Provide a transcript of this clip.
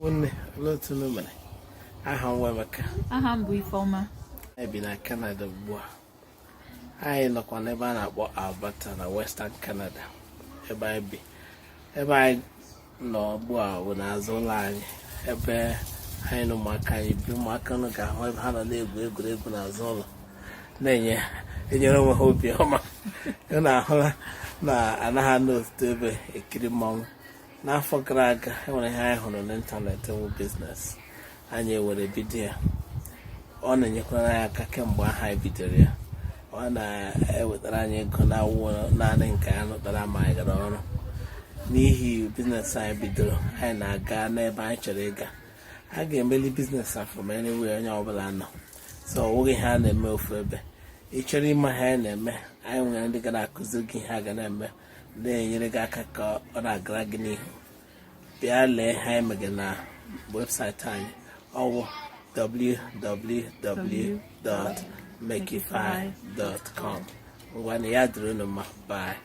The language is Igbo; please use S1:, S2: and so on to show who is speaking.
S1: One little woman. I have Wemaka.
S2: I have Buifoma.
S1: I've been a Canada boy. I look on a ban about Alberta and Western Canada. If I no boy when I was online, a bear, I know my kind of blue marker, I've had a little good when I was all. Then, yeah, and you know, hope you home. And I had no stable a kid mom. Now for Greg, when I have on the internet business, and you would be there. On and you can come by high bidderia. On I would run you can now one nothing can that I might get on. Nihi business I bidder, and I got nearby Chariga. I get many business from anywhere in your land. So we hand a mill for be. Each in my hand and me, I am going to get a Kuzuki Hagan. Then you got a car on a Gragini. Biale Hamagana website time or www.makify.com. When you are doing bye.